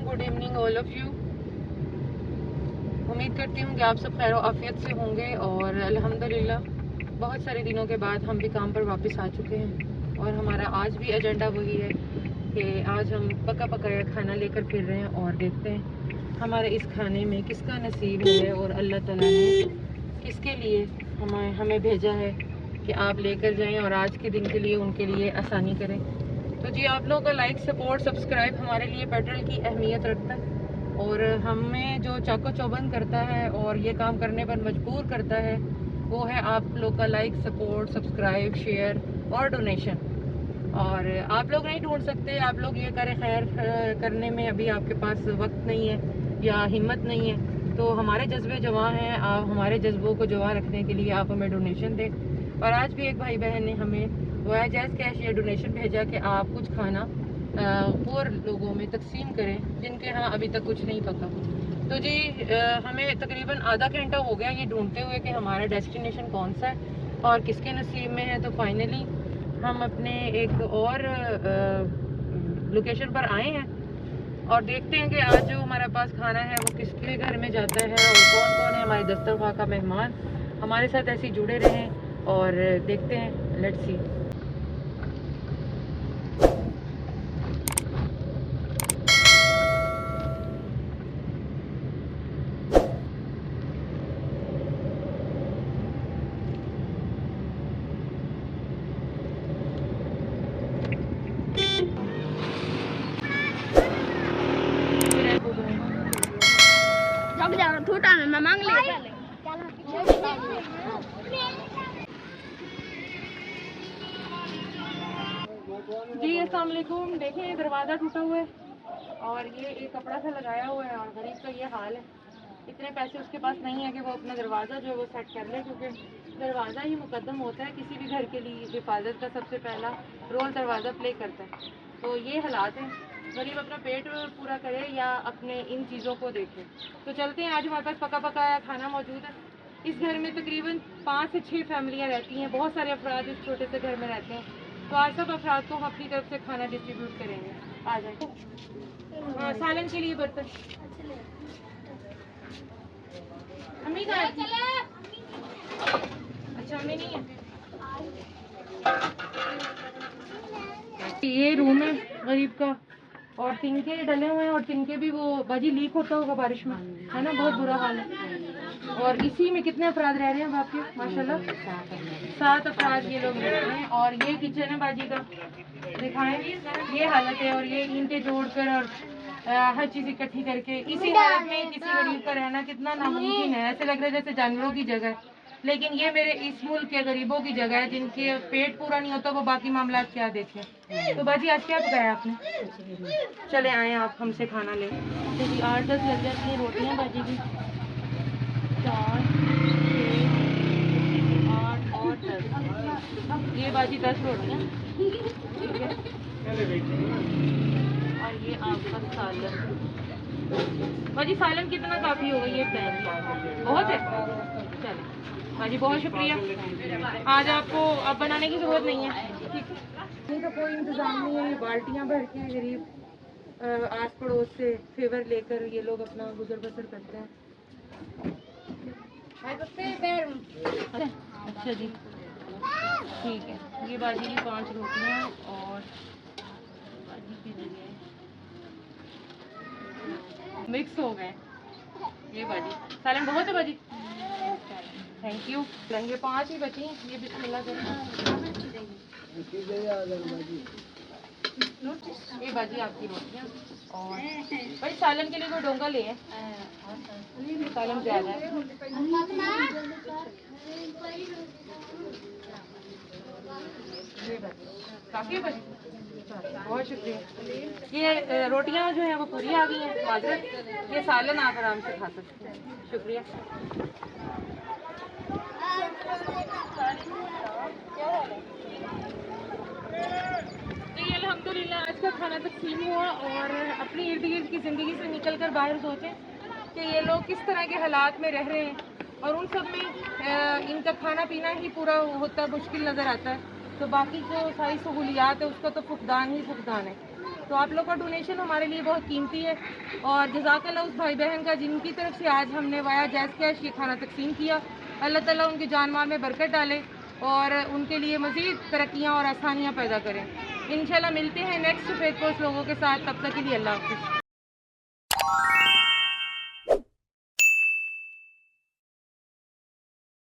Good evening all of you. उम्मीद करती हूँ कि आप सब खैर आफियत से होंगे और अल्हम्दुलिल्लाह बहुत सारे दिनों के बाद हम भी काम पर वापस आ चुके हैं और हमारा आज भी एजेंडा वही है कि आज हम पका पकाया खाना लेकर फिर रहे हैं और देखते हैं हमारे इस खाने में किसका नसीब है और अल्लाह ताला ने किसके लिए हमें भेजा है कि आप लेकर जाएं और आज के दिन के लिए उनके लिए आसानी करें। तो जी आप लोगों का लाइक सपोर्ट सब्सक्राइब हमारे लिए पेट्रोल की अहमियत रखता है और हमें जो चाको चौबंद करता है और ये काम करने पर मजबूर करता है वो है आप लोग का लाइक सपोर्ट सब्सक्राइब शेयर और डोनेशन। और आप लोग नहीं ढूंढ सकते, आप लोग ये करें खैर करने में अभी आपके पास वक्त नहीं है या हिम्मत नहीं है, तो हमारे जज्बे जवां हैं। आप हमारे जज्बों को जवां रखने के लिए आप हमें डोनेशन दें। और आज भी एक भाई बहन ने हमें वाया जैज़ कैश या डोनेशन भेजा कि आप कुछ खाना और लोगों में तकसीम करें जिनके यहाँ अभी तक कुछ नहीं पका। तो जी हमें तकरीबन आधा घंटा हो गया ये ढूंढते हुए कि हमारा डेस्टिनेशन कौन सा है और किसके नसीब में है। तो फाइनली हम अपने एक और लोकेशन पर आए हैं और देखते हैं कि आज जो हमारे पास खाना है वो किसके घर में जाता है और कौन कौन है हमारे दस्तरखां का मेहमान। हमारे साथ ऐसे जुड़े रहें और देखते हैं, लेट्स सी। छोटा मैं मांग ले जी अस्सलाम वालेकुम। देखें ये दरवाज़ा टूटा हुआ है और ये एक कपड़ा सा लगाया हुआ है और गरीब का ये हाल है। इतने पैसे उसके पास नहीं है कि वो अपना दरवाज़ा जो है वो सेट कर ले, क्योंकि दरवाज़ा ही मुकद्दम होता है किसी भी घर के लिए। हिफाजत का सबसे पहला रोल दरवाज़ा प्ले करता है। तो ये हालात हैं, गरीब अपना पेट पूरा करे या अपने इन चीज़ों को देखे। तो चलते हैं, आज हमारे पास पका पकाया खाना मौजूद है। इस घर में तकरीबन 5 से 6 फैमिलियाँ रहती हैं, बहुत सारे अफराद इस छोटे से घर में रहते हैं। तो आज सब अफराद को हम अपनी तरफ से खाना डिस्ट्रीब्यूट करेंगे। आ जाए। हाँ सालन के लिए बर्तन अम्मी का अच्छा अम्मी नहीं है। ये रूम है गरीब का और तिनके डले हुए हैं और तिनके भी वो बाजी लीक होता होगा बारिश में, है ना, बहुत बुरा हाल है। और इसी में कितने अफराद रह रहे हैं बाकी माशाल्लाह 7 अफराद ये लोग रह रहे हैं। और ये किचन है बाजी का, दिखाएं ये हालत है। और ये ईंटें जोड़कर और हर चीज़ इकट्ठी करके इसी हालत में किसी गरीब का रहना कितना नामुमकिन है। ऐसे लग रहा है जैसे जानवरों की जगह है, लेकिन ये मेरे इस मुल्क के गरीबों की जगह है जिनके पेट पूरा नहीं होता वो बाकी मामला क्या देखें। तो बाजी आज क्या पकाया आपने? चले आए आप हमसे खाना ले। तो जी 8-10 लग जाती हैं रोटियाँ बाजी की, 4 6 8 और 10। ये बाजी 10 रोटियाँ, ठीक है। और ये आपका सालन बाजी, सालन कितना काफ़ी होगा ये बताएंगे? बहुत है, चलो बाजी बहुत शुक्रिया। आज आपको अब बनाने की ज़रूरत नहीं है, ठीक है। तो कोई इंतज़ाम नहीं है, ये बाल्टियाँ भर के गरीब आस पड़ोस से फेवर लेकर ये लोग अपना गुजर बसर करते हैं। अच्छा जी ठीक है। ये बाजी की 5 रोटियाँ और बाजी की जगह मिक्स हो गए। ये बाजी सालन बहुत है बाजी, थैंक यू। लंगे 5 ही बची हैं, ये बिस्मिल्लाह करें। ये बाजी आपकी रोटियाँ और भाई सालन के लिए कोई डोंगा ले है, सालन ज़्यादा है। ये काफ़ी बाजी, बहुत शुक्रिया। ये रोटियां जो हैं वो पूरी आ गई हैं, माजरत। ये सालन आप आराम से खा सकते हैं, शुक्रिया। जी अल्हम्दुलिल्लाह आज का खाना तकसीम हुआ और अपनी इर्द गिर्द की ज़िंदगी से निकल कर बाहर सोचें कि ये लोग किस तरह के हालात में रह रहे हैं और उन सब में इनका खाना पीना ही पूरा होता मुश्किल नज़र आता है। तो बाकी जो सारी सहूलियात है उसका तो फुकदान ही फुकदान है। तो आप लोग का डोनेशन हमारे लिए बहुत कीमती है और जज़ाकल्लाह उस भाई बहन का जिनकी तरफ से आज हमने वाया जैज़ कैश ये खाना तकसीम किया। अल्लाह ताला उनकी जान माल में बरकत डाले और उनके लिए मज़ीद तरक्कियाँ और आसानियाँ पैदा करें। इंशाल्लाह मिलते हैं नेक्स्ट फेथ पोस्ट लोगों के साथ, तब तक के लिए अल्लाह हाफ़िज़।